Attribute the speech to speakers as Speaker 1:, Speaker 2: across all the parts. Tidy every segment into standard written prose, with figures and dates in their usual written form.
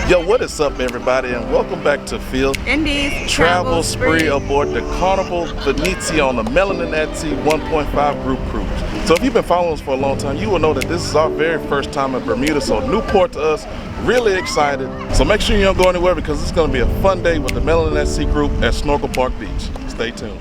Speaker 1: Yo, what is up, everybody, and welcome back to Phil
Speaker 2: Indy's
Speaker 1: Travel Spree aboard the Carnival VENEZIA on the Melanin at Sea 1.5 group cruise. So if you've been following us for a long time, you will know that this is our very first time in Bermuda, so new port to us, really excited. So make sure you don't go anywhere because it's going to be a fun day with the Melanin at Sea group at Snorkel Park Beach. Stay tuned.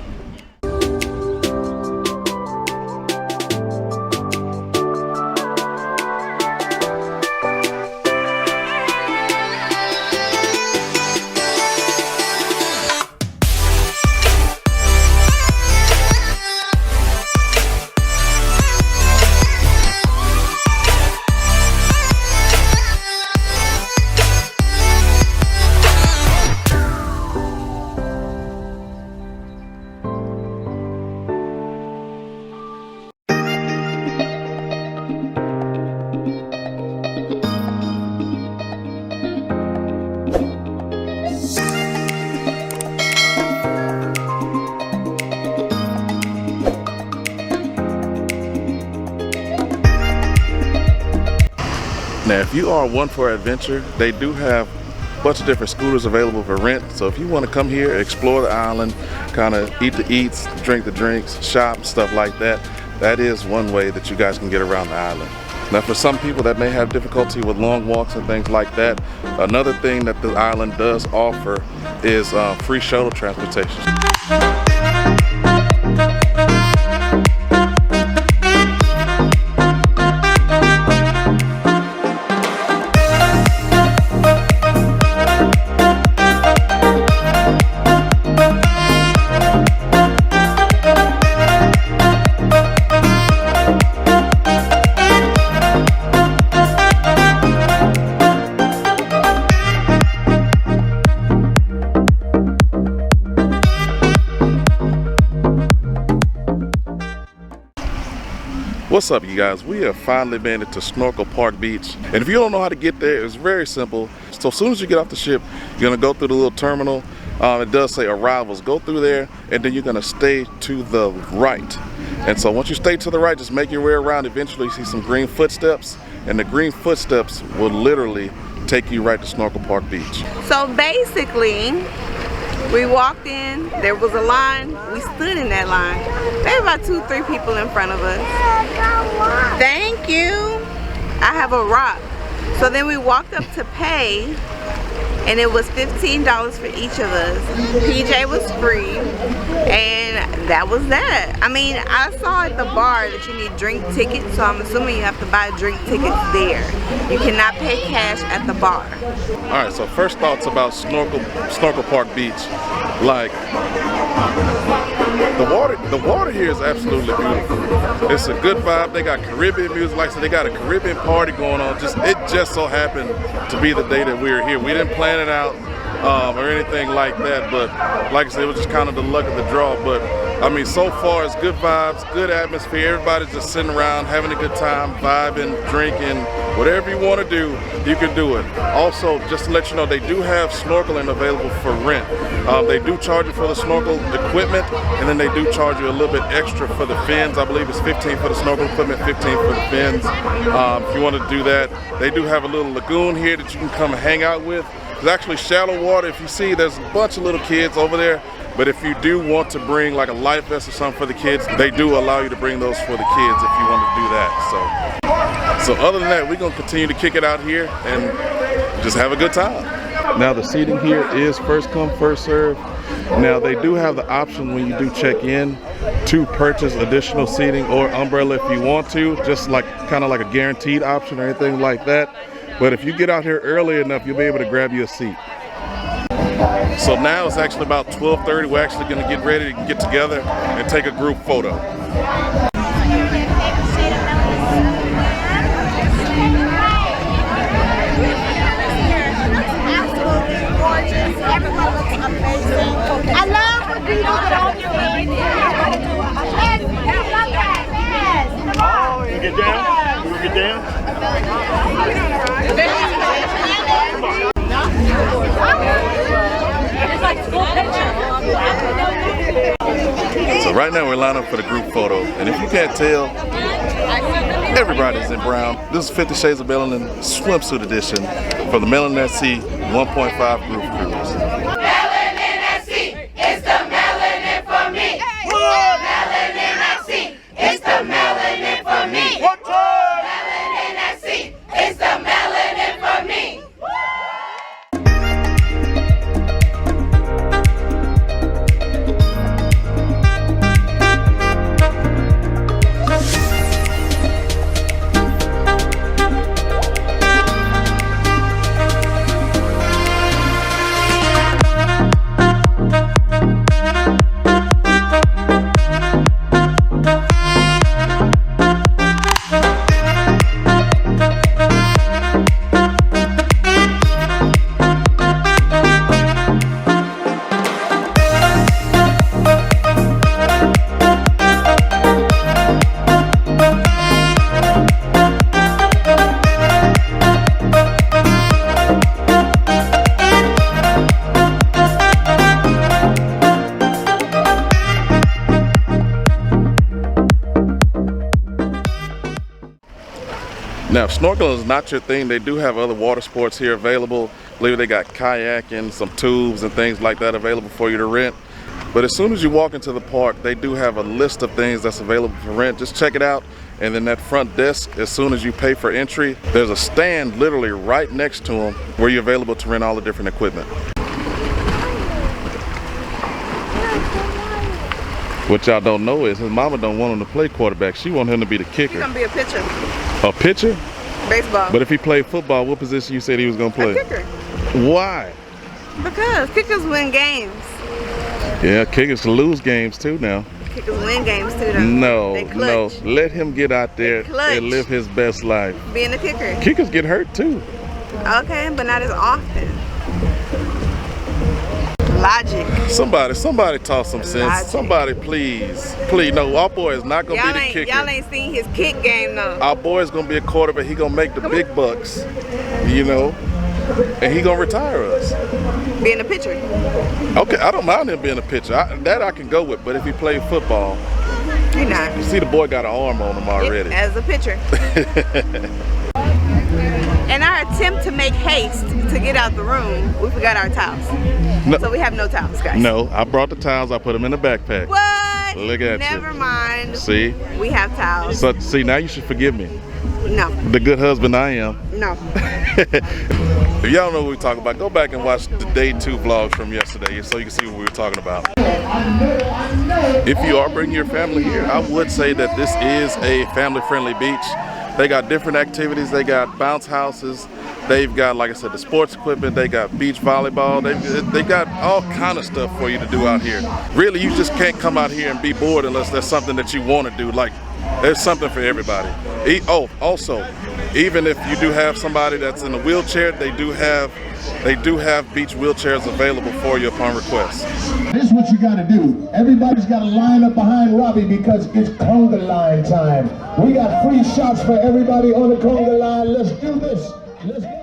Speaker 1: Now, if you are one for adventure, they do have a bunch of different scooters available for rent. So if you want to come here, explore the island, kind of eat the eats, drink the drinks, shop, stuff like that, that is one way that you guys can get around the island. Now, for some people that may have difficulty with long walks and things like that, another thing that the island does offer is free shuttle transportation. What's up, you guys? We have finally made it to Snorkel Park Beach, and if you don't know how to get there, it's very simple. So as soon as you get off the ship, you're gonna go through the little terminal. It does say arrivals. Go through there, and then you're gonna stay to the right. And so once you stay to the right, just make your way around. Eventually, you see some green footsteps, and the green footsteps will literally take you right to Snorkel Park Beach.
Speaker 2: So basically, we walked in, there was a line, we stood in that line. There were about 2-3 people in front of us. Thank you. I have a rock. So then we walked up to pay, and it was $15 for each of us. PJ was free, and that was that. I mean, I saw at the bar that you need drink tickets, so I'm assuming you have to buy drink tickets there. You cannot pay cash at the bar.
Speaker 1: All right, so first thoughts about Snorkel Park Beach. Like, the water here is absolutely beautiful. It's a good vibe. They got Caribbean music, like I said, they got a Caribbean party going on. It just so happened to be the day that we were here. We didn't plan it out or anything like that, but like I said, it was just kind of the luck of the draw. But I mean, so far it's good vibes, good atmosphere. Everybody's just sitting around having a good time, vibing, drinking, whatever you want to do, you can do it. Also, just to let you know, they do have snorkeling available for rent. They do charge you for the snorkel equipment, and then they do charge you a little bit extra for the fins. I believe it's $15 for the snorkel equipment, $15 for the fins. If you want to do that, they do have a little lagoon here that you can come and hang out with. It's actually shallow water. If you see, there's a bunch of little kids over there. But if you do want to bring like a life vest or something for the kids, they do allow you to bring those for the kids if you want to do that. So other than that, we're going to continue to kick it out here and just have a good time. Now the seating here is first come, first serve. Now they do have the option when you do check in to purchase additional seating or umbrella if you want to, just like kind of like a guaranteed option or anything like that. But if you get out here early enough, you'll be able to grab you a seat. So now it's actually about 12:30. We're actually going to get ready to get together and take a group photo.
Speaker 3: Absolutely gorgeous. Everyone looks amazing. I love what you do on your way. Yes, I love that. Yes. Oh, you get down? You get down?
Speaker 1: So right now we're lined up for the group photo, and if you can't tell, Everybody's in brown. This is 50 Shades of Melanin swimsuit edition for the Melanin at Sea 1.5 group cruise.
Speaker 4: Melanin at sea, it's the melanin for me. Melanin at sea, it's the melanin for me. Melanin at sea, it's the melanin for me.
Speaker 1: Now, if snorkeling is not your thing, they do have other water sports here available. I believe they got kayaking, some tubes and things like that available for you to rent. But as soon as you walk into the park, they do have a list of things that's available for rent. Just check it out. And then that front desk, as soon as you pay for entry, there's a stand literally right next to them where you're available to rent all the different equipment. What y'all don't know is his mama don't want him to play quarterback. She want him to be the kicker.
Speaker 2: He's gonna be a pitcher.
Speaker 1: A pitcher?
Speaker 2: Baseball.
Speaker 1: But if he played football, what position you said he was gonna play?
Speaker 2: A kicker.
Speaker 1: Why?
Speaker 2: Because kickers win games.
Speaker 1: Yeah, kickers lose games too now.
Speaker 2: Kickers win games too though.
Speaker 1: No,
Speaker 2: They
Speaker 1: no.
Speaker 2: clutch.
Speaker 1: Let him get out there
Speaker 2: clutch.
Speaker 1: and live his best life.
Speaker 2: Being a kicker.
Speaker 1: Kickers get hurt too.
Speaker 2: Okay, but not as often. Logic.
Speaker 1: Somebody talk some sense.
Speaker 2: Logic.
Speaker 1: Somebody please. No, our boy is not gonna be the kicker.
Speaker 2: Y'all ain't seen his kick game though.
Speaker 1: Our boy is gonna be a quarterback. He gonna make the big bucks, you know, and he gonna retire us.
Speaker 2: Being a pitcher.
Speaker 1: Okay, I don't mind him being a pitcher. That I can go with. But if he played football,
Speaker 2: You're not.
Speaker 1: you see the boy got an arm on him already.
Speaker 2: As a pitcher. In our attempt to make haste to get out the room, we forgot our towels.
Speaker 1: No.
Speaker 2: So we have no towels, guys.
Speaker 1: No, I brought the towels. I put them in the backpack.
Speaker 2: What?
Speaker 1: Look at you.
Speaker 2: Never mind.
Speaker 1: See?
Speaker 2: We have towels.
Speaker 1: So see, now you should forgive me.
Speaker 2: No.
Speaker 1: The good husband I am.
Speaker 2: No.
Speaker 1: If y'all know what we're talking about, go back and watch the day 2 vlogs from yesterday so you can see what we were talking about. If you are bringing your family here, I would say that this is a family-friendly beach. They got different activities. They got bounce houses. They've got, like I said, the sports equipment. They got beach volleyball. They got all kind of stuff for you to do out here. Really, you just can't come out here and be bored unless there's something that you want to do. Like, there's something for everybody. Also, even if you do have somebody that's in a wheelchair, they do have beach wheelchairs available for you upon request.
Speaker 5: This is what you got to do. Everybody's got to line up behind Robbie because it's conga line time. We got free shots for everybody on the conga line. Let's do this. Let's go.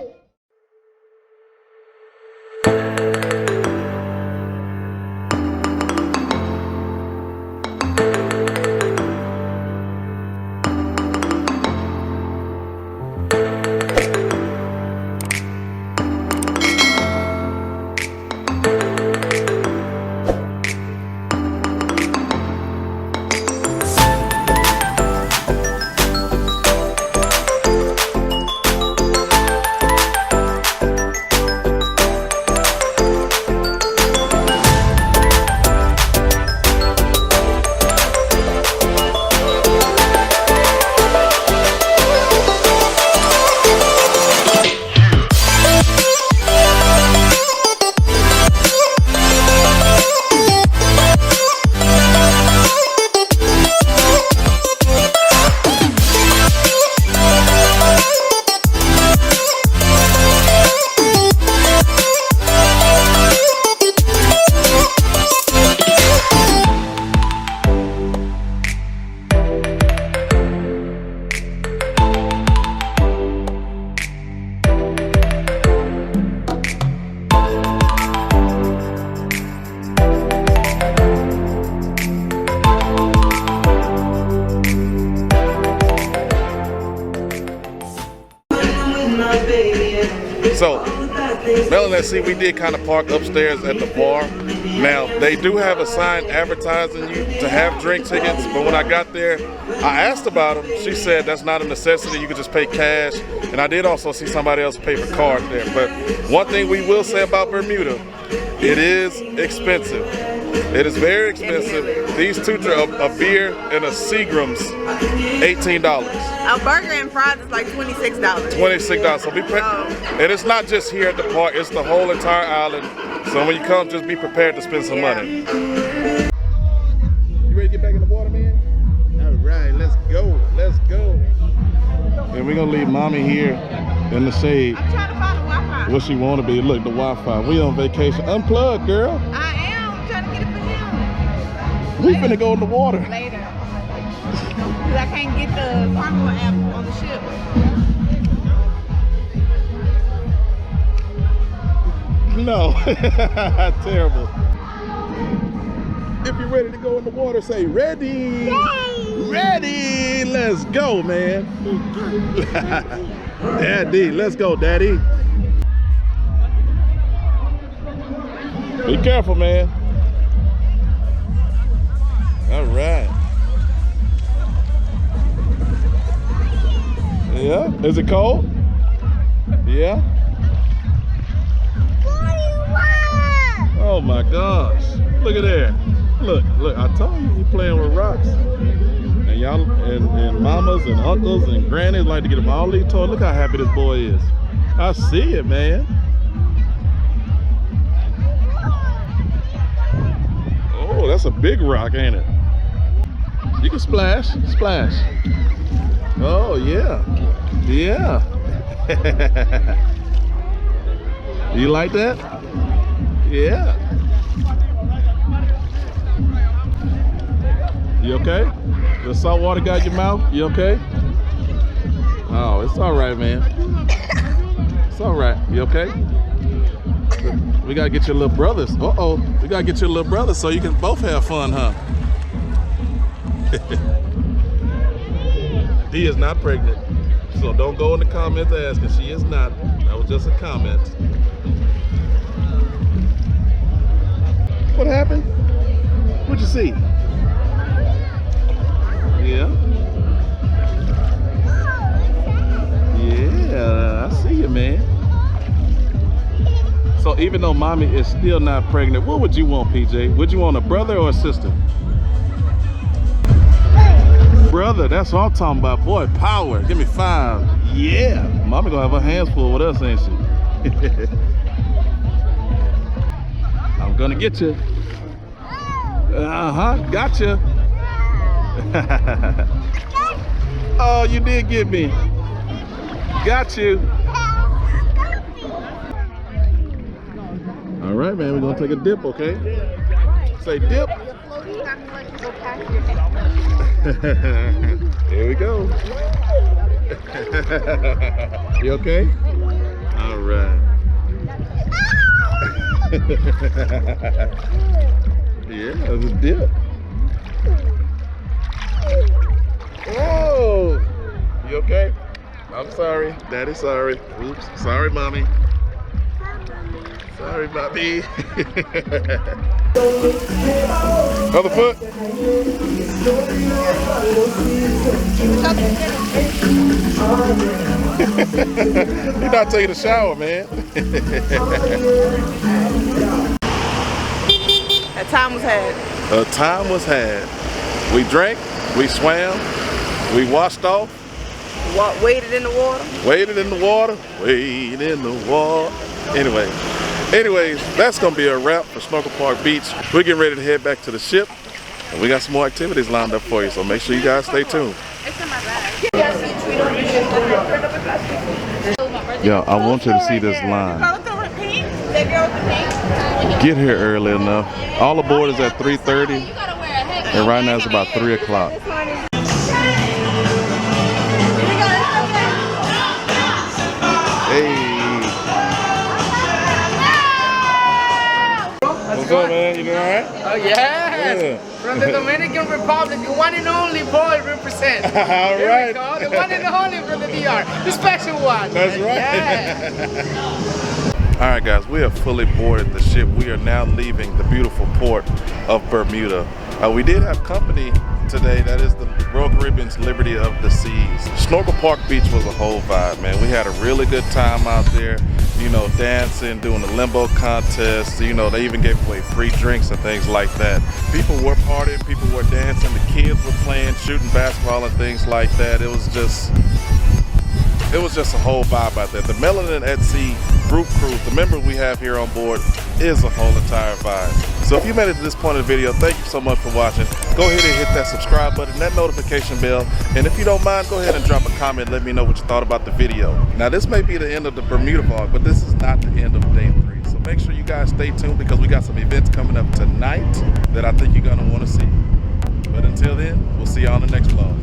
Speaker 1: LNSC, we did kind of park upstairs at the bar. Now, they do have a sign advertising you to have drink tickets, but when I got there, I asked about them. She said that's not a necessity, you can just pay cash. And I did also see somebody else pay for card there. But one thing we will say about Bermuda, it is expensive. It is very expensive. These two, a beer and a Seagram's, $18.
Speaker 2: A burger and fries is like $26.
Speaker 1: $26. So and it's not just here at the park, it's the whole entire island. So when you come, just be prepared to spend some money. You ready to get back in the water, man? All right, let's go. Let's go. And we're gonna leave mommy here in the shade.
Speaker 2: I'm trying to find the Wi-Fi.
Speaker 1: What she wanna be? Look, the Wi-Fi. We on vacation. Unplug, girl.
Speaker 2: I am. I'm trying to get it for him.
Speaker 1: We finna go in the water.
Speaker 2: Later. Because I can't get the Carnival app on the ship.
Speaker 1: No. Terrible. If you're ready to go in the water, say ready.
Speaker 2: Yay!
Speaker 1: Ready. Let's go, man. Daddy, let's go, Daddy. Be careful, man. All right. Yeah. Is it cold? Yeah. Oh my gosh. Look at there. Look, I told you he playing with rocks. And y'all and mamas and uncles and grannies like to get him all these toys. Look how happy this boy is. I see it, man. Oh, that's a big rock, ain't it? You can splash, splash. Oh yeah. Yeah. You like that? Yeah. You okay? The salt water got your mouth? You okay? Oh, it's all right, man. It's all right. You okay? We gotta get your little brothers. Uh-oh. We gotta get your little brothers so you can both have fun, huh? Dee is not pregnant. So don't go in the comments asking. She is not. That was just a comment. What happened? What'd you see? Yeah. Yeah, I see you, man. So even though mommy is still not pregnant, what would you want, PJ? Would you want a brother or a sister? Brother, that's what I'm talking about. Boy, power. Give me 5. Yeah. Mommy gonna have her hands full with us, ain't she? I'm gonna get you. Uh-huh, gotcha. Oh, you did get me. Got you. All right, man, we're gonna take a dip, okay? Say dip. Here we go. You okay? All right. Yeah, that's a dip. Whoa! You okay? I'm sorry. Daddy's sorry. Oops. Sorry, mommy. Sorry, mommy. Other foot. You're not taking a shower, man.
Speaker 2: A time was had.
Speaker 1: A time was had. We drank, we swam, we washed off.
Speaker 2: Waded in the water.
Speaker 1: Waded in the water, wade in the water. Anyways, that's gonna be a wrap for Snorkel Park Beach. We're getting ready to head back to the ship, and we got some more activities lined up for you, so make sure you guys stay tuned.
Speaker 2: It's in my bag.
Speaker 1: Yo, I want you to see this line. Get here early enough. All aboard is at 3:30, and right now it's about 3 o'clock. Hey. What's up, man? You doing all right?
Speaker 6: Oh, yes. From the Dominican Republic, the one and only boy represent.
Speaker 1: All
Speaker 6: Here
Speaker 1: right.
Speaker 6: we go, the one and only from the DR, the special one.
Speaker 1: That's right.
Speaker 6: Yes.
Speaker 1: All right, guys, we have fully boarded the ship. We are now leaving the beautiful port of Bermuda. We did have company today. That is the Royal Caribbean's Liberty of the Seas. Snorkel Park Beach was a whole vibe, man. We had a really good time out there, you know, dancing, doing the limbo contest. You know, they even gave away free drinks and things like that. People were partying, people were dancing, the kids were playing, shooting basketball and things like that. It was just a whole vibe out there. The Melanin at Sea group cruise, the members we have here on board, is a whole entire vibe. So if you made it to this point of the video, thank you so much for watching. Go ahead and hit that subscribe button, that notification bell, and if you don't mind, go ahead and drop a comment and let me know what you thought about the video. Now, this may be the end of the Bermuda vlog, but this is not the end of day 3. So make sure you guys stay tuned because we got some events coming up tonight that I think you're gonna want to see. But until then, we'll see you on the next vlog.